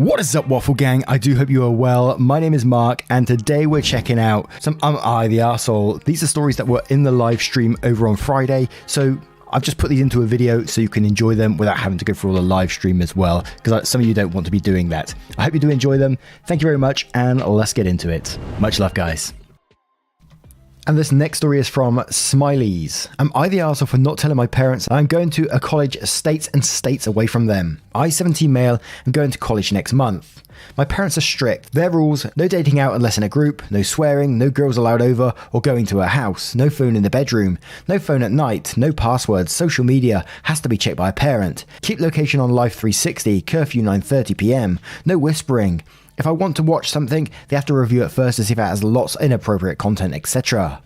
What is up, Waffle Gang? I do hope you are well. My name is Mark, and today we're checking out some Am I the Arsehole? These are stories that were in the live stream over on Friday, so I've just put these into a video so you can enjoy them without having to go through all the live stream as well, because some of you don't want to be doing that. I hope you do enjoy them. Thank you very much, and let's get into it. Much love, guys. And this next story is from Smileys. Am I the arsehole for not telling my parents I'm going to a college states and states away from them? I, 17 male, am going to college next month. My parents are strict. Their rules: no dating out unless in a group, no swearing, no girls allowed over or going to a house, no phone in the bedroom, no phone at night, no passwords, social media has to be checked by a parent, keep location on Life 360, curfew 9:30 PM, no whispering. If I want to watch something, they have to review it first to see if it has lots of inappropriate content, etc.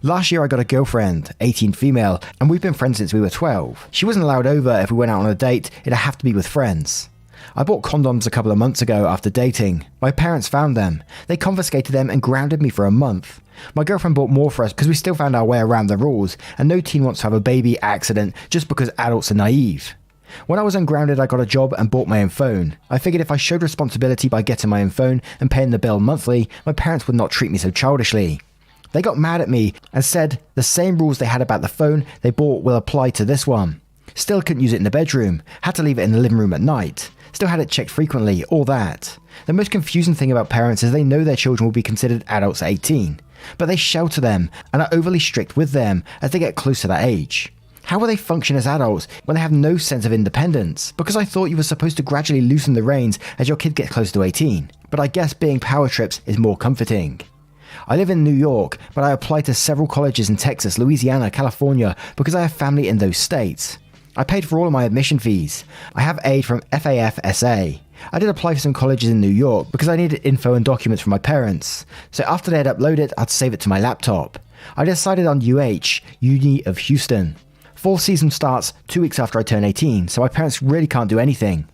Last year I got a girlfriend, 18 female, and we've been friends since we were 12. She wasn't allowed over. If we went out on a date, it'd have to be with friends. I bought condoms a couple of months ago after dating. My parents found them. They confiscated them and grounded me for a month. My girlfriend bought more for us because we still found our way around the rules, and no teen wants to have a baby accident just because adults are naive. When I was ungrounded, I got a job and bought my own phone. I figured if I showed responsibility by getting my own phone and paying the bill monthly, my parents would not treat me so childishly. They got mad at me and said the same rules they had about the phone they bought will apply to this one. Still couldn't use it in the bedroom, had to leave it in the living room at night, still had it checked frequently, all that. The most confusing thing about parents is they know their children will be considered adults at 18, but they shelter them and are overly strict with them as they get close to that age. How will they function as adults when they have no sense of independence? Because I thought you were supposed to gradually loosen the reins as your kid gets close to 18, but I guess being power trips is more comforting. I live in New York, but I apply to several colleges in Texas, Louisiana, California because I have family in those states. I paid for all of my admission fees. I have aid from FAFSA. I did apply for some colleges in New York because I needed info and documents from my parents. So after they had uploaded, I'd save it to my laptop. I decided on UH, Uni of Houston. Fall season starts 2 weeks after I turn 18, so my parents really can't do anything.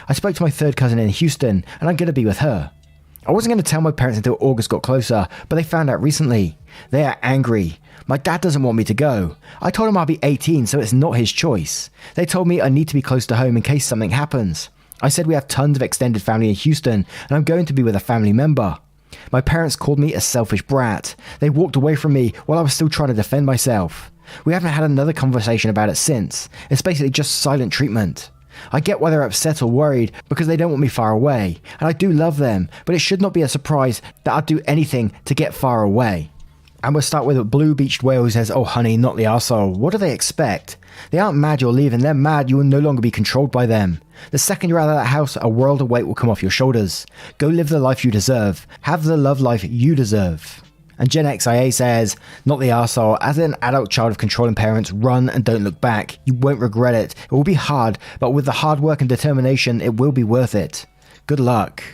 I spoke to my third cousin in Houston, and I'm going to be with her. I wasn't going to tell my parents until August got closer, but they found out recently. They are angry. My dad doesn't want me to go. I told him I'll be 18, so it's not his choice. They told me I need to be close to home in case something happens. I said we have tons of extended family in Houston, and I'm going to be with a family member. My parents called me a selfish brat. They walked away from me while I was still trying to defend myself. We haven't had another conversation about it since. It's basically just silent treatment. I get why they're upset or worried because they don't want me far away, and I do love them, but it should not be a surprise that I'd do anything to get far away. And we'll start with a Blue Beached Whale who says, "Oh honey, not the arsehole. What do they expect? They aren't mad you're leaving, they're mad you will no longer be controlled by them. The second you're out of that house, a world of weight will come off your shoulders. Go live the life you deserve. Have the love life you deserve." And Gen XIA says, "Not the arsehole. As an adult child of controlling parents, run and don't look back. You won't regret it. It will be hard, but with the hard work and determination, it will be worth it. Good luck."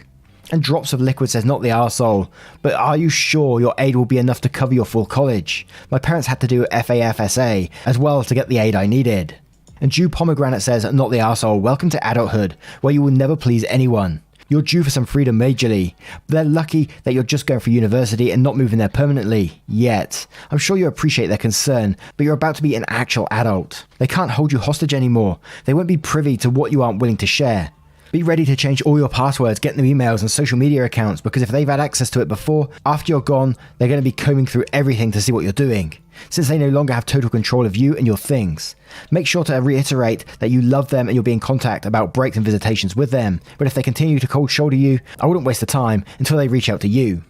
And Drops of Liquid says, "Not the arsehole, but are you sure your aid will be enough to cover your full college? My parents had to do FAFSA as well to get the aid I needed." And Dew Pomegranate says, "Not the arsehole. Welcome to adulthood, where you will never please anyone. You're due for some freedom majorly. They're lucky that you're just going for university and not moving there permanently. Yet. I'm sure you appreciate their concern, but you're about to be an actual adult. They can't hold you hostage anymore. They won't be privy to what you aren't willing to share. Be ready to change all your passwords, get new emails and social media accounts, because if they've had access to it before, after you're gone, they're going to be combing through everything to see what you're doing, since they no longer have total control of you and your things. Make sure to reiterate that you love them and you'll be in contact about breaks and visitations with them, but if they continue to cold shoulder you, I wouldn't waste the time until they reach out to you."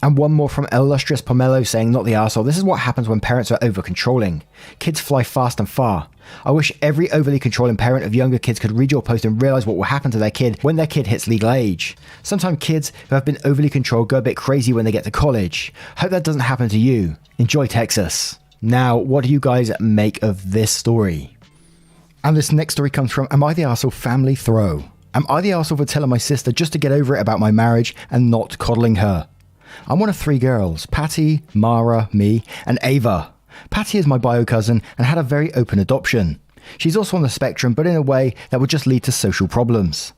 And one more from Illustrious Pomelo saying, "Not the arsehole. This is what happens when parents are over-controlling. Kids fly fast and far. I wish every overly controlling parent of younger kids could read your post and realize what will happen to their kid when their kid hits legal age. Sometimes kids who have been overly controlled go a bit crazy when they get to college. Hope that doesn't happen to you. Enjoy Texas." Now, what do you guys make of this story? And this next story comes from Am I the Arsehole Family Throw. Am I the arsehole for telling my sister just to get over it about my marriage and not coddling her? I'm one of 3 girls, Patty, Mara, me, and Ava. Patty is my bio cousin and had a very open adoption. She's also on the spectrum, but in a way that would just lead to social problems.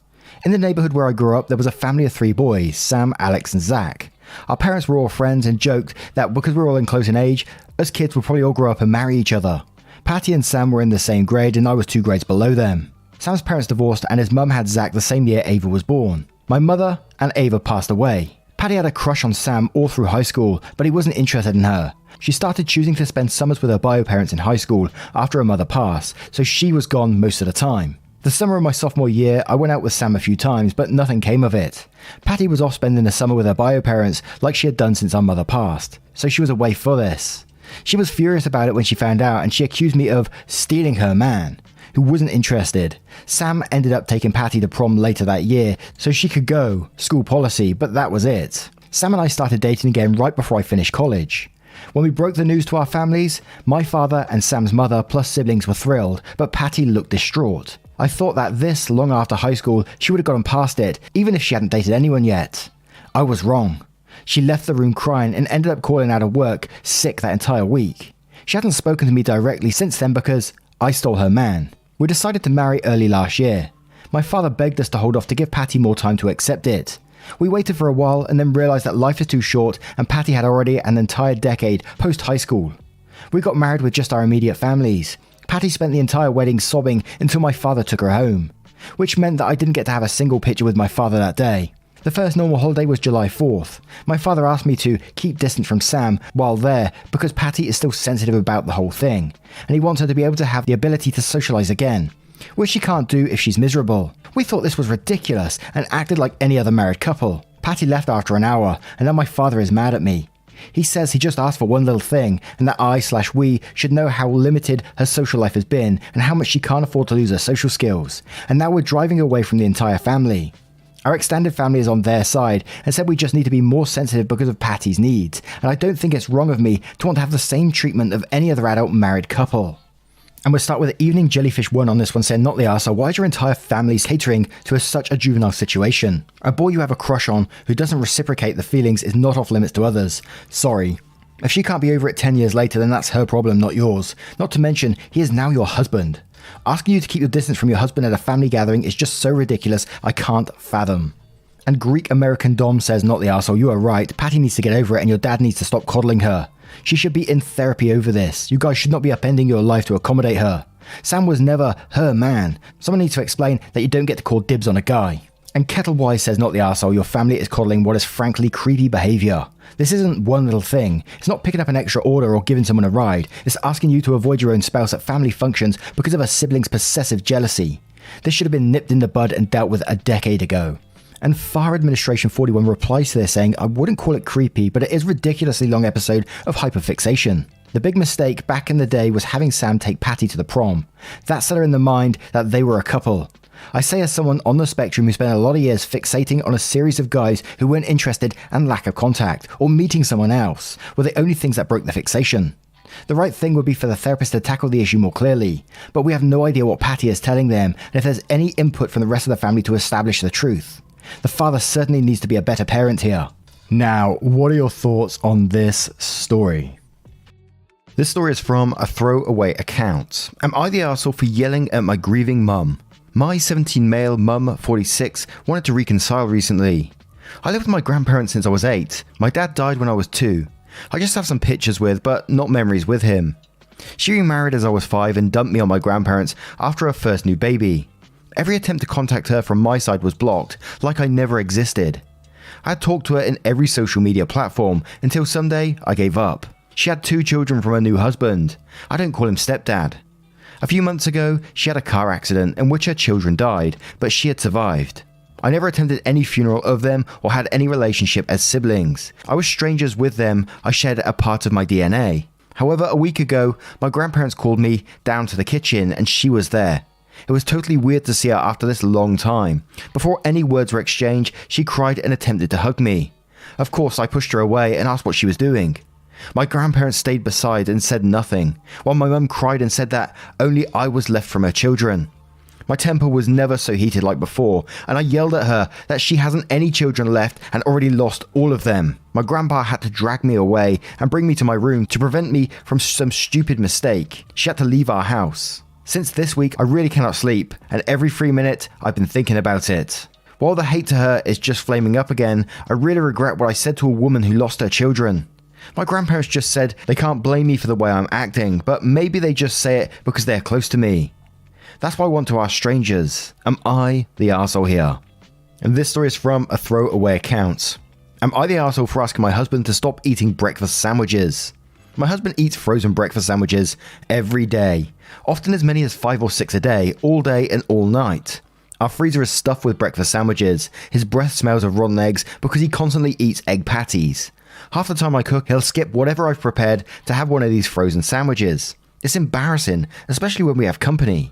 In the neighborhood where I grew up, there was a family of 3 boys, Sam, Alex, and Zach. Our parents were all friends and joked that because we were all in close in age, us kids would probably all grow up and marry each other. Patty and Sam were in the same grade and I was 2 grades below them. Sam's parents divorced and his mum had Zach the same year Ava was born. My mother and Ava passed away. Patty had a crush on Sam all through high school, but he wasn't interested in her. She started choosing to spend summers with her bio parents in high school after her mother passed, so she was gone most of the time. The summer of my sophomore year, I went out with Sam a few times, but nothing came of it. Patty was off spending the summer with her bio parents like she had done since our mother passed, so she was away for this. She was furious about it when she found out, and she accused me of stealing her man, who wasn't interested. Sam ended up taking Patty to prom later that year so she could go, school policy, but that was it. Sam and I started dating again right before I finished college. When we broke the news to our families, my father and Sam's mother plus siblings were thrilled, but Patty looked distraught. I thought that this long after high school she would have gotten past it, even if she hadn't dated anyone yet. I was wrong. She left the room crying and ended up calling out of work, sick that entire week. She hadn't spoken to me directly since then because I stole her man. We decided to marry early last year. My father begged us to hold off to give Patty more time to accept it. We waited for a while and then realised that life is too short and Patty had already an entire decade post-high school. We got married with just our immediate families. Patty spent the entire wedding sobbing until my father took her home, which meant that I didn't get to have a single picture with my father that day. The first normal holiday was July 4th. My father asked me to keep distance from Sam while there because Patty is still sensitive about the whole thing, and he wants her to be able to have the ability to socialise again, which she can't do if she's miserable. We thought this was ridiculous and acted like any other married couple. Patty left after an hour, and now my father is mad at me. He says he just asked for one little thing, and that I/we should know how limited her social life has been and how much she can't afford to lose her social skills, and now we're driving away from the entire family. Our extended family is on their side and said we just need to be more sensitive because of Patty's needs, and I don't think it's wrong of me to want to have the same treatment of any other adult married couple. And we'll start with Evening Jellyfish 1 on this one saying, not the arsehole, why is your entire family catering to such a juvenile situation? A boy you have a crush on who doesn't reciprocate the feelings is not off limits to others. Sorry. If she can't be over it 10 years later, then that's her problem, not yours. Not to mention, he is now your husband. Asking you to keep your distance from your husband at a family gathering is just so ridiculous, I can't fathom. And Greek American Dom says, not the arsehole, you are right. Patty needs to get over it and your dad needs to stop coddling her. She should be in therapy over this. You guys should not be upending your life to accommodate her. Sam was never her man. Someone needs to explain that you don't get to call dibs on a guy. And Kettlewise says, not the arsehole, your family is coddling what is frankly creepy behaviour. This isn't one little thing. It's not picking up an extra order or giving someone a ride. It's asking you to avoid your own spouse at family functions because of a sibling's possessive jealousy. This should have been nipped in the bud and dealt with a decade ago. And Fire Administration 41 replies to this saying, I wouldn't call it creepy, but it is a ridiculously long episode of hyperfixation. The big mistake back in the day was having Sam take Patty to the prom. That set her in the mind that they were a couple. I say as someone on the spectrum who spent a lot of years fixating on a series of guys who weren't interested and lack of contact, or meeting someone else, were the only things that broke the fixation. The right thing would be for the therapist to tackle the issue more clearly, but we have no idea what Patty is telling them, and if there's any input from the rest of the family to establish the truth. The father certainly needs to be a better parent here. Now, what are your thoughts on this story? This story is from a throwaway account. Am I the arsehole for yelling at my grieving mum? My 17 male mum, 46, wanted to reconcile recently. I lived with my grandparents since I was 8. My dad died when I was 2. I just have some pictures with, but not memories with him. She remarried as I was 5 and dumped me on my grandparents after her first new baby. Every attempt to contact her from my side was blocked, like I never existed. I had talked to her in every social media platform until someday I gave up. She had 2 children from her new husband. I don't call him stepdad. A few months ago, she had a car accident in which her children died, but she had survived. I never attended any funeral of them or had any relationship as siblings. I was strangers with them, I shared a part of my DNA. However, a week ago, my grandparents called me down to the kitchen and she was there. It was totally weird to see her after this long time. Before any words were exchanged, she cried and attempted to hug me. Of course, I pushed her away and asked what she was doing. My grandparents stayed beside and said nothing, while my mum cried and said that only I was left from her children. My temper was never so heated like before, and I yelled at her that she hasn't any children left and already lost all of them. My grandpa had to drag me away and bring me to my room to prevent me from some stupid mistake. She had to leave our house. Since this week, I really cannot sleep, and every 3 minutes, I've been thinking about it. While the hate to her is just flaming up again, I really regret what I said to a woman who lost her children. My grandparents just said they can't blame me for the way I'm acting, but maybe they just say it because they're close to me. That's why I want to ask strangers, am I the arsehole here? And this story is from a throwaway account. Am I the arsehole for asking my husband to stop eating breakfast sandwiches? My husband eats frozen breakfast sandwiches every day, often as many as 5 or 6 a day, all day and all night. Our freezer is stuffed with breakfast sandwiches. His breath smells of rotten eggs because he constantly eats egg patties. Half the time I cook, he'll skip whatever I've prepared to have one of these frozen sandwiches. It's embarrassing, especially when we have company.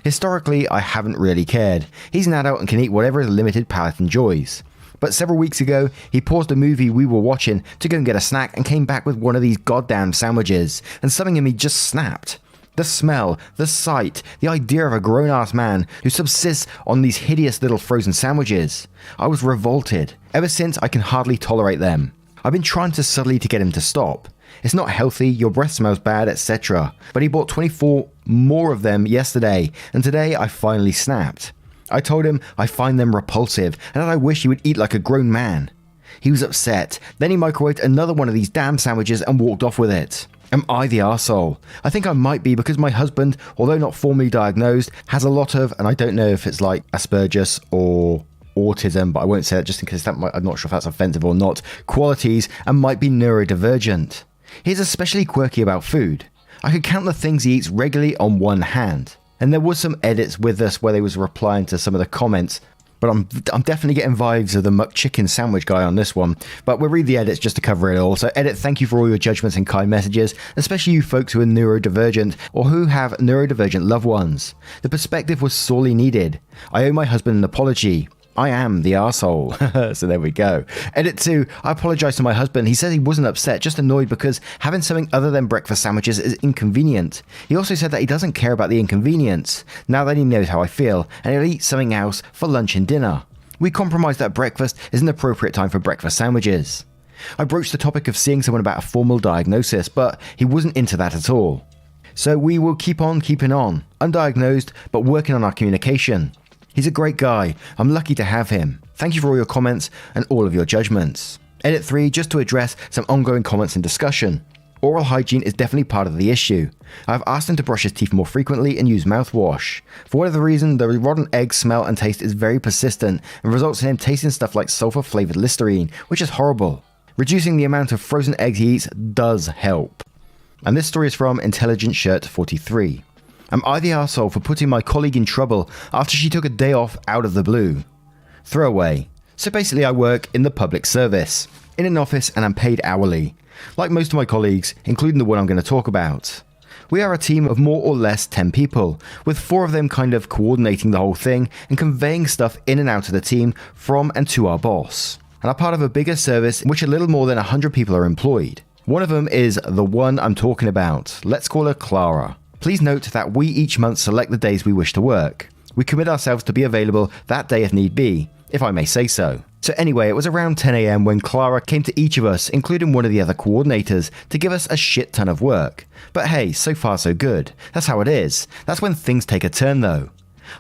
Historically, I haven't really cared. He's an adult and can eat whatever his limited palate enjoys. But several weeks ago, he paused a movie we were watching to go and get a snack and came back with one of these goddamn sandwiches, and something in me just snapped. The smell, the sight, the idea of a grown-ass man who subsists on these hideous little frozen sandwiches. I was revolted. Ever since, I can hardly tolerate them. I've been trying to subtly to get him to stop. It's not healthy, your breath smells bad, etc. But he bought 24 more of them yesterday, and today I finally snapped. I told him I find them repulsive and that I wish he would eat like a grown man. He was upset. Then he microwaved another one of these damn sandwiches and walked off with it. Am I the arsehole? I think I might be because my husband, although not formally diagnosed, has a lot of, and I don't know if it's like Asperger's or autism, but I won't say that just in case I'm not sure if that's offensive or not, qualities, and might be neurodivergent. He's especially quirky about food. I could count the things he eats regularly on one hand. And there was some edits with this where they was replying to some of the comments, but I'm definitely getting vibes of the McChicken sandwich guy on this one. But we'll read the edits just to cover it all. So edit, thank you for all your judgments and kind messages, especially you folks who are neurodivergent or who have neurodivergent loved ones. The perspective was sorely needed. I owe my husband an apology. I am the arsehole. So there we go. Edit 2. I apologize to my husband. He said he wasn't upset, just annoyed because having something other than breakfast sandwiches is inconvenient. He also said that he doesn't care about the inconvenience, now that he knows how I feel, and he'll eat something else for lunch and dinner. We compromised that breakfast is an appropriate time for breakfast sandwiches. I broached the topic of seeing someone about a formal diagnosis, but he wasn't into that at all. So we will keep on keeping on, undiagnosed, but working on our communication. He's a great guy. I'm lucky to have him. Thank you for all your comments and all of your judgments. Edit 3, just to address some ongoing comments and discussion. Oral hygiene is definitely part of the issue. I've asked him to brush his teeth more frequently and use mouthwash. For whatever reason, the rotten egg smell and taste is very persistent and results in him tasting stuff like sulfur-flavored Listerine, which is horrible. Reducing the amount of frozen eggs he eats does help. And this story is from Intelligent Shirt 43. Am I the arsehole for putting my colleague in trouble after she took a day off out of the blue? Throwaway. So basically I work in the public service, in an office, and I'm paid hourly. Like most of my colleagues, including the one I'm going to talk about. We are a team of more or less 10 people, with 4 of them kind of coordinating the whole thing and conveying stuff in and out of the team from and to our boss. And are part of a bigger service in which a little more than 100 people are employed. One of them is the one I'm talking about. Let's call her Clara. Please note that we each month select the days we wish to work. We commit ourselves to be available that day if need be, if I may say so. So anyway, it was around 10 AM when Clara came to each of us, including one of the other coordinators, to give us a shit ton of work. But hey, so far so good. That's how it is. That's when things take a turn though.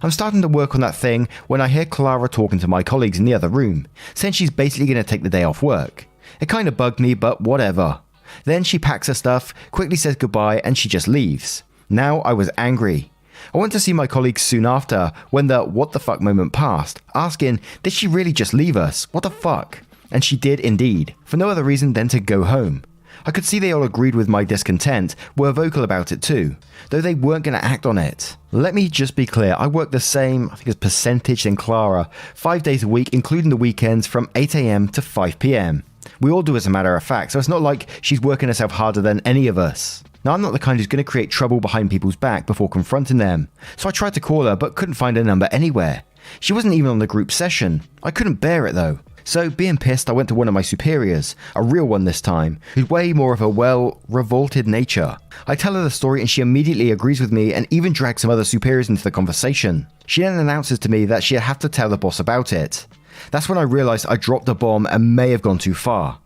I'm starting to work on that thing when I hear Clara talking to my colleagues in the other room, saying she's basically going to take the day off work. It kind of bugged me, but whatever. Then she packs her stuff, quickly says goodbye, and she just leaves. Now I was angry. I went to see my colleagues soon after when the what the fuck moment passed, asking, did she really just leave us? What the fuck? And she did indeed, for no other reason than to go home. I could see they all agreed with my discontent, were vocal about it too, though they weren't going to act on it. Let me just be clear, I work the same, I think it's percentage than Clara, 5 days a week including the weekends from 8 AM to 5 PM. We all do as a matter of fact, so it's not like she's working herself harder than any of us. Now, I'm not the kind who's going to create trouble behind people's back before confronting them, so I tried to call her but couldn't find her number anywhere. She wasn't even on the group session. I couldn't bear it though. So, being pissed, I went to one of my superiors, a real one this time, who's way more of a, revolted nature. I tell her the story and she immediately agrees with me and even drags some other superiors into the conversation. She then announces to me that she'd have to tell the boss about it. That's when I realised I dropped a bomb and may have gone too far.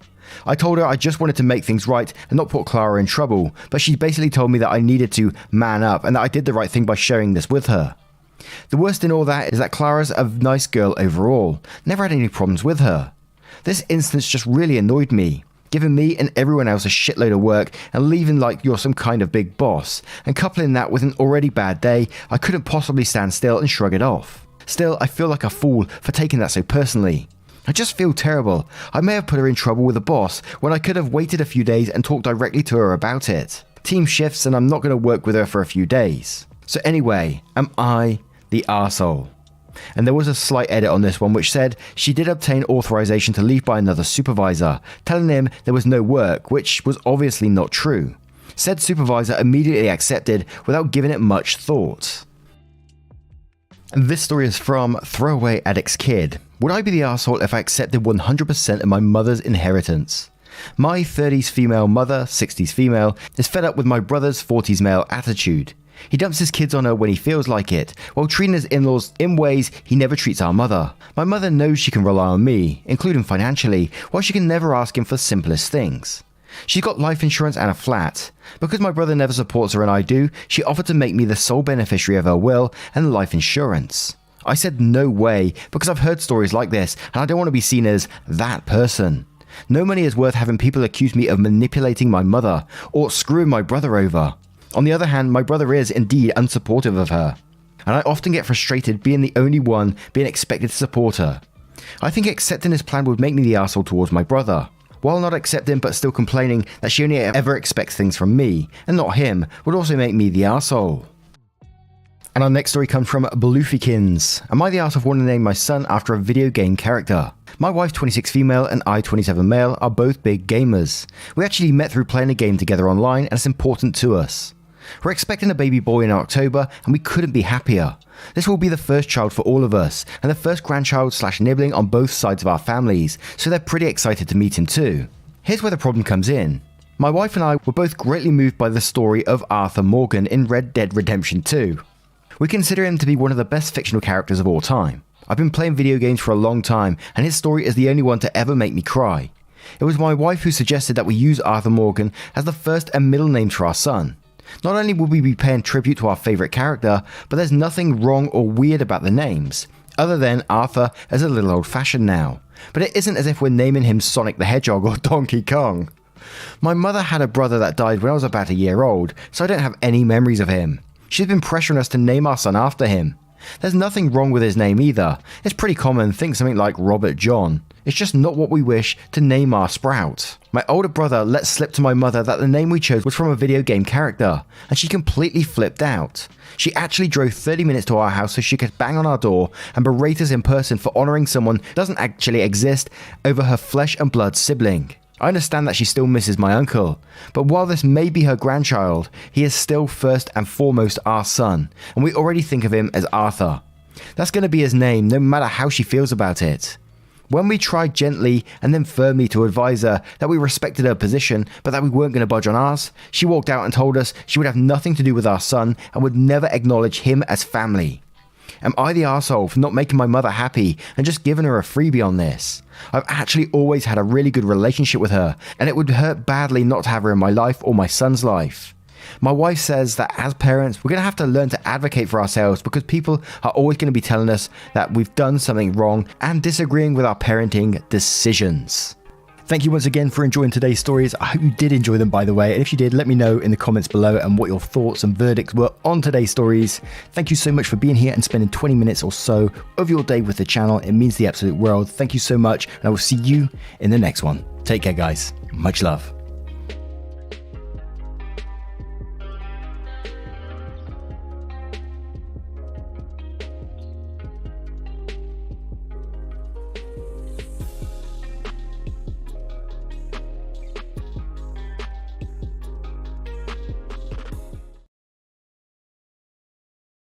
I told her I just wanted to make things right and not put Clara in trouble, but she basically told me that I needed to man up and that I did the right thing by sharing this with her. The worst in all that is that Clara's a nice girl overall, never had any problems with her. This instance just really annoyed me, giving me and everyone else a shitload of work and leaving like you're some kind of big boss, and coupling that with an already bad day, I couldn't possibly stand still and shrug it off. Still, I feel like a fool for taking that so personally. I just feel terrible. I may have put her in trouble with the boss when I could have waited a few days and talked directly to her about it. Team shifts and I'm not going to work with her for a few days. So anyway, am I the arsehole? And there was a slight edit on this one which said she did obtain authorization to leave by another supervisor, telling him there was no work, which was obviously not true. Said supervisor immediately accepted without giving it much thought. And this story is from Throwaway Addict's Kid. Would I be the arsehole if I accepted 100% of my mother's inheritance? My 30s female mother, 60s female, is fed up with my brother's 40s male attitude. He dumps his kids on her when he feels like it, while treating his in-laws in ways he never treats our mother. My mother knows she can rely on me, including financially, while she can never ask him for simplest things. She's got life insurance and a flat. Because my brother never supports her and I do, she offered to make me the sole beneficiary of her will and life insurance. I said no way, because I've heard stories like this and I don't want to be seen as that person. No money is worth having people accuse me of manipulating my mother or screwing my brother over. On the other hand, my brother is indeed unsupportive of her, and I often get frustrated being the only one being expected to support her. I think accepting this plan would make me the arsehole towards my brother. While not accepting but still complaining that she only ever expects things from me and not him would also make me the arsehole. And our next story comes from Bluefykins. Am I the arsehole for wanting to name my son after a video game character? My wife, 26 female, and I, 27 male, are both big gamers. We actually met through playing a game together online and it's important to us. We're expecting a baby boy in October and we couldn't be happier. This will be the first child for all of us and the first grandchild / nibbling on both sides of our families, so they're pretty excited to meet him too. Here's where the problem comes in. My wife and I were both greatly moved by the story of Arthur Morgan in Red Dead Redemption 2. We consider him to be one of the best fictional characters of all time. I've been playing video games for a long time and his story is the only one to ever make me cry. It was my wife who suggested that we use Arthur Morgan as the first and middle name for our son. Not only will we be paying tribute to our favourite character, but there's nothing wrong or weird about the names, other than Arthur is a little old fashioned now. But it isn't as if we're naming him Sonic the Hedgehog or Donkey Kong. My mother had a brother that died when I was about a year old, so I don't have any memories of him. She's been pressuring us to name our son after him. There's nothing wrong with his name either. It's pretty common, think something like Robert John. It's just not what we wish to name our sprout. My older brother let slip to my mother that the name we chose was from a video game character, and she completely flipped out. She actually drove 30 minutes to our house so she could bang on our door and berate us in person for honouring someone who doesn't actually exist over her flesh and blood sibling. I understand that she still misses my uncle, but while this may be her grandchild, he is still first and foremost our son, and we already think of him as Arthur. That's going to be his name no matter how she feels about it. When we tried gently and then firmly to advise her that we respected her position but that we weren't going to budge on ours, she walked out and told us she would have nothing to do with our son and would never acknowledge him as family. Am I the arsehole for not making my mother happy and just giving her a freebie on this? I've actually always had a really good relationship with her and it would hurt badly not to have her in my life or my son's life. My wife says that as parents, we're going to have to learn to advocate for ourselves because people are always going to be telling us that we've done something wrong and disagreeing with our parenting decisions. Thank you once again for enjoying today's stories. I hope you did enjoy them, by the way. And if you did, let me know in the comments below and what your thoughts and verdicts were on today's stories. Thank you so much for being here and spending 20 minutes or so of your day with the channel. It means the absolute world. Thank you so much. And I will see you in the next one. Take care, guys. Much love.